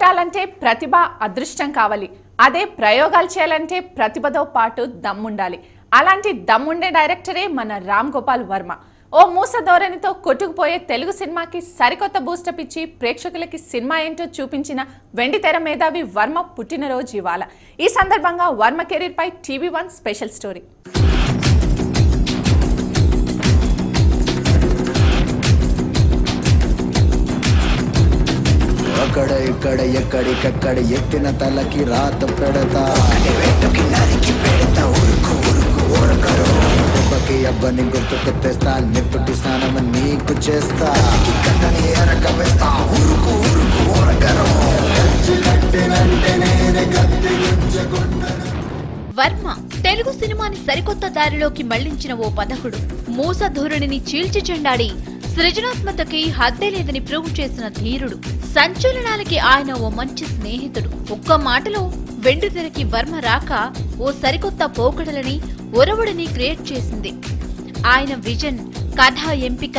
కొట్టాలంటే ప్రతిభ అదృష్టం కావాలి. అదే ప్రయోగాలు చేయాలంటే ప్రతిభతో పాటు దమ్ముండాలి. అలాంటి దమ్ముండే డైరెక్టరే మన రామ్ గోపాల్ వర్మ. ఓ మూస ధోరణితో కొట్టుకుపోయే తెలుగు సినిమాకి సరికొత్త బూస్టప్ ఇచ్చి ప్రేక్షకులకి సినిమా ఏంటో చూపించిన వెండితెర మేధావి వర్మ పుట్టినరోజు ఇవాళ. ఈ సందర్భంగా వర్మ కెరీర్ పై TV1 స్పెషల్ స్టోరీ. అక్కడ ఇక్కడ ఎక్కడికక్కడ ఎత్తిన తలకి రాత పెడతా అబ్బని గుర్తుకు తెస్తా నిప్పుటి స్నానం నీకు చేస్తా వర్మ తెలుగు సినిమాని సరికొత్త దారిలోకి మళ్లించిన ఓ పథకుడు. మూస ధోరణిని చీల్చి చెండాడి సృజనాత్మకతకి హద్దే లేదని ప్రూవ్ చేసిన ధీరుడు. సంచలనాలకి ఆయన ఓ మంచి స్నేహితుడు. ఒక్క మాటలో వెండితెరకి వర్మ రాక ఓ సరికొత్త పోకడలని ఒరవడిని క్రియేట్ చేసింది. ఆయన విజన్, కథ ఎంపిక,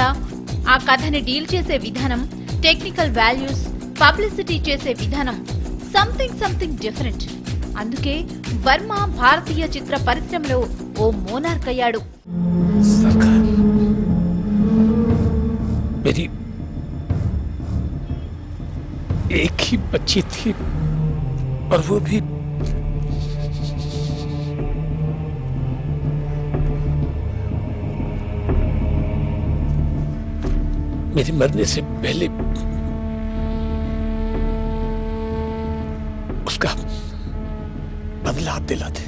ఆ కథని డీల్ చేసే విధానం, టెక్నికల్ వాల్యూస్, పబ్లిసిటీ చేసే విధానం సంథింగ్ డిఫరెంట్. అందుకే వర్మ భారతీయ చిత్ర పరిశ్రమలో ఓ మోనార్క్ అయ్యాడు. मेरी एक ही बच्ची थी और वो भी मेरे मरने से पहले उसका बदला आप दिलाते।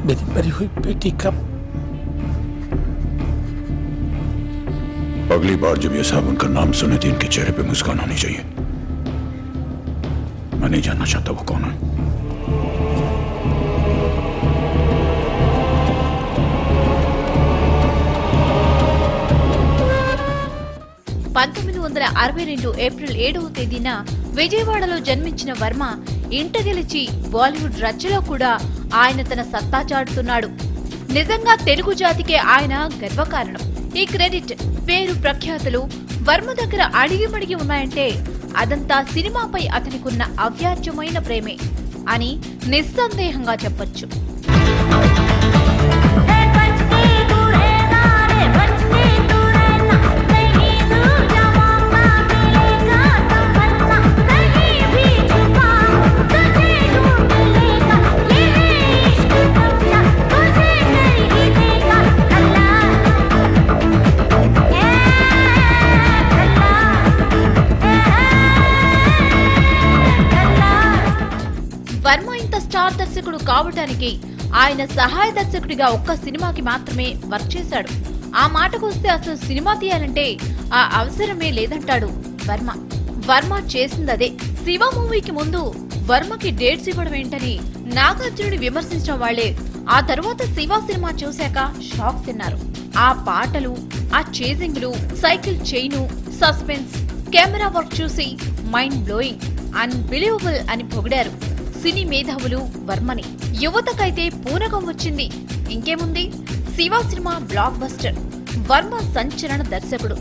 मेरी मरी हुई बेटी का अगली बार जब ये साहब उनका नाम सुने तो इनके चेहरे पे मुस्कान आनी चाहिए। मैं नहीं जानना चाहता वो कौन है। ఏప్రిల్ 7వ తేదీన విజయవాడలో జన్మించిన వర్మ ఇంట గెలిచి బాలీవుడ్ రచ్చలో కూడా ఆయన తన సత్తా చాటుతున్నాడు. నిజంగా తెలుగు జాతికే ఆయన గర్వకారణం. ఈ క్రెడిట్, పేరు, ప్రఖ్యాతులు వర్మ దగ్గర అడిగిమడిగి ఉన్నాయంటే అదంతా సినిమాపై అతనికున్న అవ్యాజ్యమైన ప్రేమే అని నిస్సందేహంగా చెప్పొచ్చు. వర్మ ఇంత స్టార్ దర్శకుడు కావటానికి ఆయన సహాయ దర్శకుడిగా ఒక్క సినిమాకి మాత్రమే వర్క్ చేశాడు. ఆ మాటకొస్తే అసలు సినిమా తీయాలంటే ఆ అవసరమే లేదంటాడు వర్మ. వర్మ చేసిందదే. శివ మూవీకి ముందు వర్మకి డేట్స్ ఇవ్వడం ఏంటని నాగార్జునుడి విమర్శించిన వాళ్లే ఆ తర్వాత శివ సినిమా చూశాక షాక్ తిన్నారు. ఆ పాటలు, ఆ చేజింగ్లు, cycle chain, suspense, camera work చూసి మైండ్ బ్లోయింగ్, అన్బిలీవబుల్ అని పొగిడారు సినీ మేధావులు వర్మని. యువతకైతే పూనకం వచ్చింది. ఇంకేముంది, Shiva cinema blockbuster. Varma సంచలన దర్శకుడు.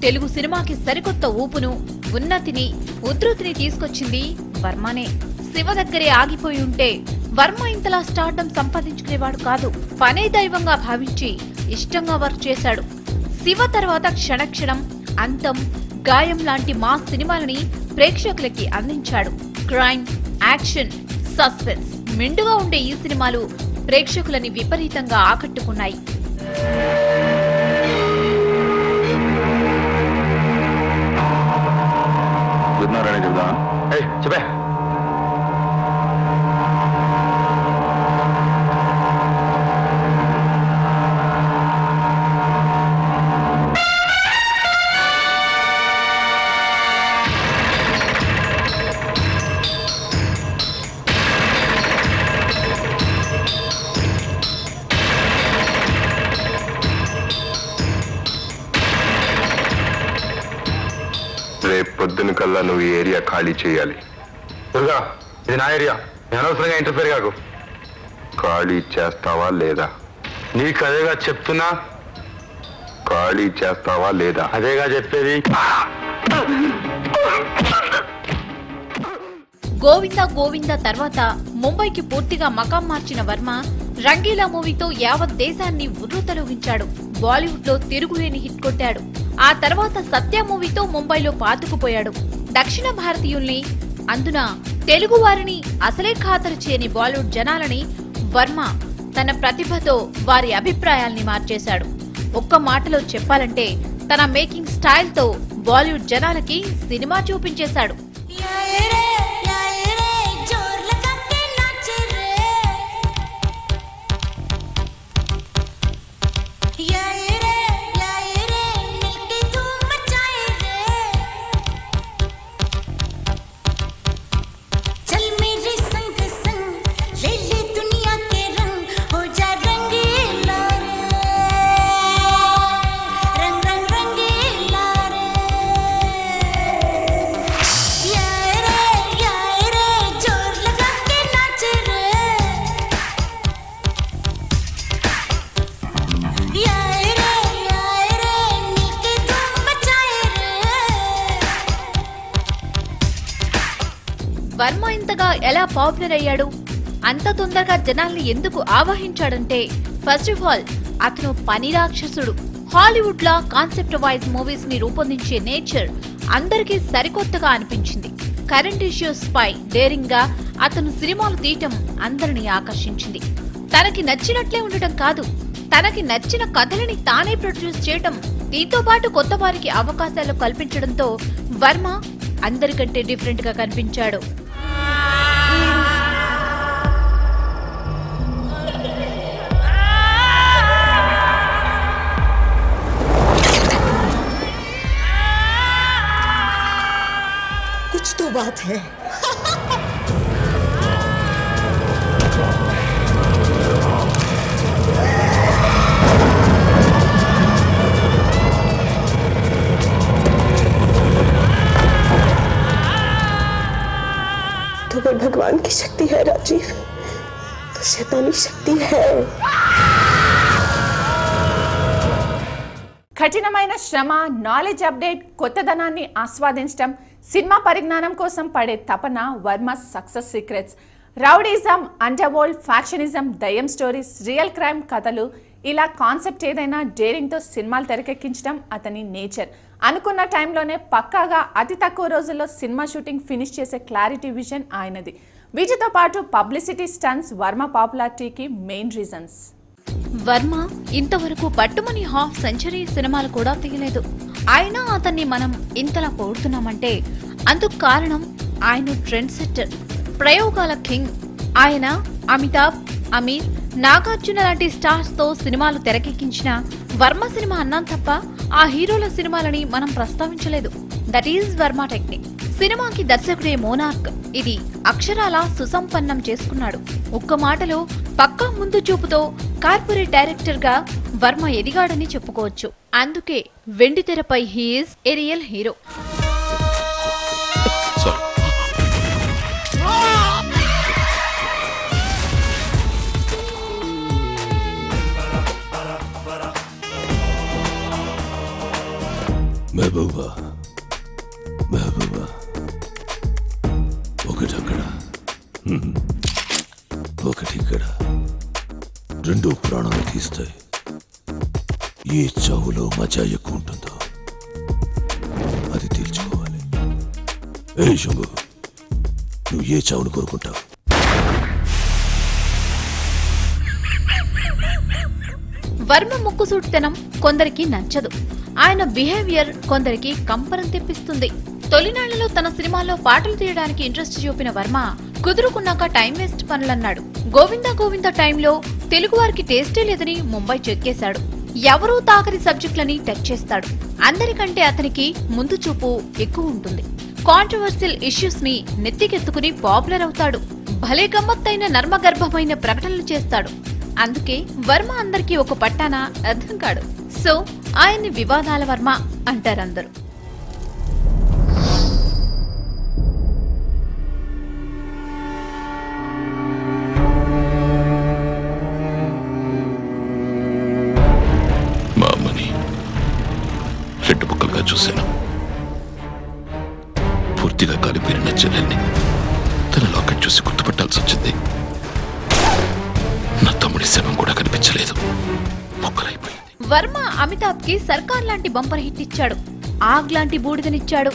తెలుగు సినిమాకి సరికొత్త ఊపును, ఉన్నతిని, ఉధృతిని తీసుకొచ్చింది వర్మనే. శివ దగ్గరే ఆగిపోయి ఉంటే వర్మ ఇంతలా స్టార్డమ్ సంపాదించుకునేవాడు కాదు. పనే దైవంగా భావించి ఇష్టంగా వర్క్ చేశాడు. శివ తర్వాత క్షణక్షణం, అంతం, గాయం లాంటి మాస్ సినిమాలని ప్రేక్షకులకి అందించాడు. క్రైమ్, యాక్షన్, సస్పెన్స్ మెండుగా ఉండే ఈ సినిమాలు ప్రేక్షకులని విపరీతంగా ఆకట్టుకున్నాయి. చెప్పగానే చెబుదా? చెప్పే. రేపు పొద్దున కల్లా నువ్వు ఈ ఏరియా ఖాళీ చేయాలి. దుర్గా, ఇది నా ఏరియా, అనవసరంగా ఇంటర్ఫేర్ కాకు. ఖాళీ చేస్తావా లేదా? నీకు అదేగా చెప్తున్నా. ఖాళీ చేస్తావా లేదా? అదేగా చెప్పేది. గోవిందా గోవిందా తర్వాత ముంబైకి పూర్తిగా మకాం మార్చిన వర్మ రంగీలా మూవీతో యావత్ దేశాన్ని ఉర్రూతలూగించాడు. బాలీవుడ్ లో తిరుగులేని హిట్ కొట్టాడు. ఆ తర్వాత సత్య మూవీతో ముంబైలో పాతుకుపోయాడు. దక్షిణ భారతీయుల్ని, అందున తెలుగు వారిని అసలే ఖాతరు చేయని బాలీవుడ్ జనాలని వర్మ తన ప్రతిభతో వారి అభిప్రాయాల్ని మార్చేశాడు. ఒక్క మాటలో చెప్పాలంటే తన మేకింగ్ స్టైల్ తో బాలీవుడ్ జనాలకి సినిమా చూపించేశాడు. వర్మ ఇంతగా ఎలా పాపులర్ అయ్యాడు, అంత తొందరగా జనాల్ని ఎందుకు ఆవహించాడంటే ఫస్ట్ ఆఫ్ ఆల్ అతను పని రాక్షసుడు. హాలీవుడ్ లా కాన్సెప్ట్ వైజ్ మూవీస్ ని రూపొందించే నేచర్ అందరికీ సరికొత్తగా అనిపించింది. కరెంట్ ఇష్యూస్ పై డేరింగ్ గా అతను సినిమాలు తీయటం అందరినీ ఆకర్షించింది. తనకి నచ్చినట్లే ఉండటం కాదు, తనకి నచ్చిన కథలని తానే ప్రొడ్యూస్ చేయటం, దీంతో పాటు కొత్త వారికి అవకాశాలు కల్పించడంతో వర్మ అందరికంటే డిఫరెంట్ గా కనిపించాడు. कुछ तो बात है. तुम्हें भगवान की शक्ति है राजीव, तो शैतानी शक्ति है. కఠినమైన శ్రమ, నాలెడ్జ్ అప్డేట్, కొత్తదనాన్ని ఆస్వాదించడం, సినిమా పరిజ్ఞానం కోసం పడే తపన Varma success secrets. Rowdyism, underworld, factionism, దయ్యం స్టోరీస్, రియల్ క్రైమ్ కథలు, ఇలా కాన్సెప్ట్ ఏదైనా డేరింగ్తో సినిమాలు తెరకెక్కించడం అతని నేచర్. అనుకున్న టైంలోనే పక్కాగా అతి తక్కువ రోజుల్లో సినిమా షూటింగ్ ఫినిష్ చేసే క్లారిటీ విజన్ ఆయనది. వీటితో పాటు పబ్లిసిటీ స్టంట్స్ వర్మ పాపులారిటీకి మెయిన్ రీజన్స్. వర్మ ఇంతవరకు పట్టుమని హాఫ్ సెంచరీ సినిమాలు కూడా తీయలేదు. అయినా అతన్ని మనం ఇంతలా పొగుడుతున్నామంటే అందుకు కారణం ఆయన ట్రెండ్ సెట్టర్, ప్రయోగాల కింగ్. ఆయన అమితాబ్, అమీర్, నాగార్జున లాంటి స్టార్స్ తో సినిమాలు తెరకెక్కించిన వర్మ సినిమా అన్నాం తప్ప ఆ హీరోల సినిమాలని మనం ప్రస్తావించలేదు. That is Varma technique. సినిమాకి దర్శకుడే మోనార్క్ ఇది అక్షరాలా సుసంపన్నం చేసుకున్నాడు. ఒక్క మాటలో పక్కా ముందు చూపుతో కార్పొరేట్ డైరెక్టర్ గా వర్మ ఎదిగాడని చెప్పుకోవచ్చు. అందుకే వెండితెరపై he is a real hero. మెహబూబా, మెహబూబా, ఒకటక్కడ, ఒకటి ఇక్కడ, రెండు ప్రాణాలు తీస్తాయి. ఏ చావులో మజా ఎక్కువ ఉంటుందో అది తేల్చుకోవాలి. ఏ శంభు, నువ్వు ఏ చావును కోరుకుంటావు? వర్మ ముక్కుసూటితనం కొందరికి నచ్చదు. ఆయన బిహేవియర్ కొందరికి కంపరం తెప్పిస్తుంది. తొలినాళ్లలో తన సినిమాల్లో పాటలు తీయడానికి ఇంట్రెస్ట్ చూపిన వర్మ కుదురుకున్నాక టైం వేస్ట్ పనులన్నాడు. గోవిందా గోవిందా టైంలో తెలుగు వారికి టేస్టే లేదని ముంబై చెక్కేశాడు. ఎవరూ తాకరి సబ్జెక్టులని టచ్ చేస్తాడు. అందరికంటే అతనికి ముందు చూపు ఎక్కువ ఉంటుంది. కాంట్రవర్షియల్ ఇష్యూస్ ని నెత్తికెత్తుకుని పాపులర్ అవుతాడు. భలే గమ్మత్తైన నర్మగర్భమైన ప్రకటనలు చేస్తాడు. అందుకే వర్మ అందరికీ ఒక పట్టాన అర్థం కాడు. సో ఆయన్ని వివాదాల వర్మ అంటారందరూ. మా అమ్మని రెండు ముక్కలుగా చూశాను. పూర్తిగా కాలిపోయిన చెల్లెల్ని తన లాకెట్ చూసి గుర్తుపట్టాల్సి వచ్చింది. నా తమ్ముడి శవం కూడా కనిపించలేదు, మొక్కలైపోయింది. వర్మ అమితాబ్ కి సర్కార్ లాంటి బంపర్ హిట్ ఇచ్చాడు. ఆగ్ లాంటి బూడిదనిచ్చాడు.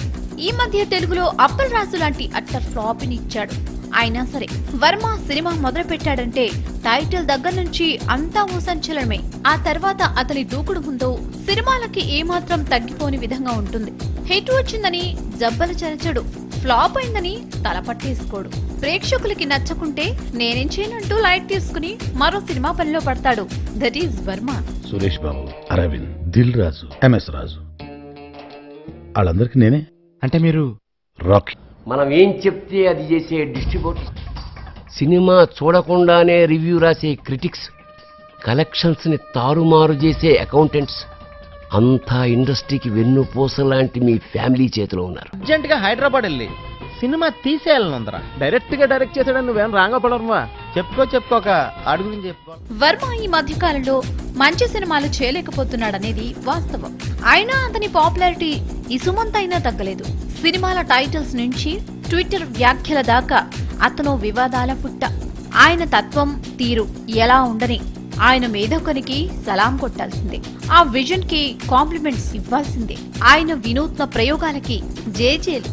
ఈ మధ్య తెలుగులో అప్పల్ రాజు లాంటి అట్టర్ ఫ్లాప్ ని ఇచ్చాడు. అయినా సరే వర్మ సినిమా మొదలు పెట్టాడంటే టైటిల్ దగ్గర నుంచి అంతా ఓ సంచలనమే. ఆ తర్వాత అతని దూకుడు ముందు సినిమాలకి ఏమాత్రం తగ్గిపోని విధంగా ఉంటుంది. హిట్ వచ్చిందని జబ్బలు చెరచడు, ఫ్లాప్ అయిందని తలపట్టేసుకోడు. ప్రేక్షకులకి నచ్చకుంటే నేనేం చేయనంటూ లైట్ తీసుకుని మరో సినిమా పనిలో పడతాడు. That is Varma. Suresh Babu, Aravind, Dil Raju, MS Raju, వాళ్ళందరికి నేనే. అంటే మీరు రాకీ. మనం ఏం చెప్తే అది చేసే డిస్ట్రిబ్యూటర్, సినిమా చూడకుండానే రివ్యూ రాసే క్రిటిక్స్, కలెక్షన్స్ ని తారుమారు చేసే అకౌంటెంట్స్, అంతా ఇండస్ట్రీకి వెన్నుపూస లాంటి మీ ఫ్యామిలీ చేతిలో ఉన్నారు. అర్జెంట్ గా హైదరాబాద్ వెళ్ళి సినిమా తీసేయాలనుందరా. డైరెక్ట్ గా డైరెక్ట్ చేసాడని నువ్వేం రాంగా పడరువా? చెప్పుకోక అడుగు గురించి చెప్పుకో. వర్మ ఈ మధ్య కాలంలో మంచి సినిమాలు చేయలేకపోతున్నాడనేది వాస్తవం. అయినా అతని పాపులారిటీ ఇసుమంతైనా తగ్గలేదు. సినిమాల టైటిల్స్ నుంచి ట్విట్టర్ వ్యాఖ్యల దాకా అతను వివాదాల పుట్ట. ఆయన తత్వం తీరు ఎలా ఉండని ఆయన మేధోకనికి సలాం కొట్టాల్సిందే. ఆ విజన్ కి కాంప్లిమెంట్స్ ఇవ్వాల్సిందే. ఆయన వినూత్న ప్రయోగాలకి జేజేలు.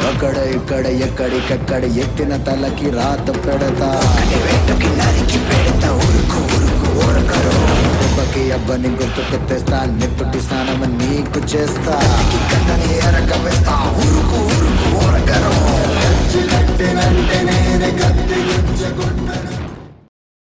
అక్కడ ఇక్కడ ఎక్కడికక్కడ ఎత్తిన తలకి రాత పెడతా. దెబ్బకి అబ్బని గుర్తుకు తెస్తా, నిప్పుటి స్నానం నీకు చేస్తా. ఉరుకు ఉరుకు ఓరకరం.